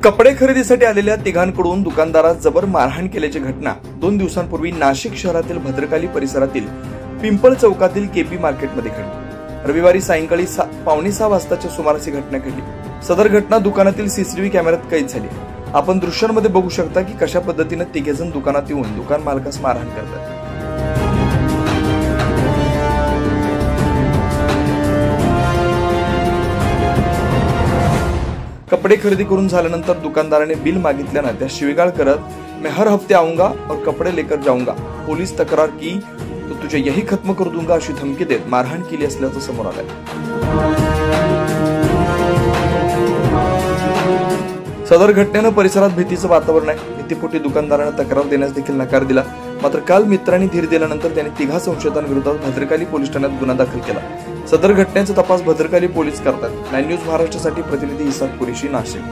कपडे खरेदीसाठी आलेल्या तिघांकडून दुकानदारास जबर मारहाण केल्याची घटना 2 दिवसांपूर्वी नाशिक शहरातील भद्रकाली परिसरातील पिंपळ चौकातील केपी मार्केटमध्ये घडली। रविवारी सायंकाळी 5:45 वाजताच्या सुमारास ही घटना घडली। सदर घटना दुकानातील सीसीटीव्ही कॅमेऱ्यात कैद झाली। आपण दृश्यांमध्ये बघू शकता की कशा पद्धतीने तिघेजण दुकानात येऊन दुकान मालकास मारहाण करतात। कपडे खरेदी करून झाल्यानंतर दुकानदाराने बिल मागितल्याने त्या शिवीगाळ करत मैं हर हफ्ते आऊंगा और कपड़े लेकर जाऊंगा, पोलीस तक्रार की तो तुझे यही खत्म कर दूंगा अशी धमकी देत मारहाण केली असल्याचं समोर आलंय। सदर घटनेनं परिसरात भीतीचं वातावरण आहे। भीतीपोटी दुकानदाराने तक्रार देण्यास देखील नकार दिला। मात्र काल मित्रांनी धीर दिल्यानंतर त्यांनी तिघा संशयितांविरोधात भद्रकाली पोलीस ठाण्यात गुन्हा दाखल केला। सदर घटनेचा तपास भद्रकाली पोलीस करतात। 9 न्यूज महाराष्ट्रासाठी प्रतिनिधी इसाक कुरेशी, नाशिक।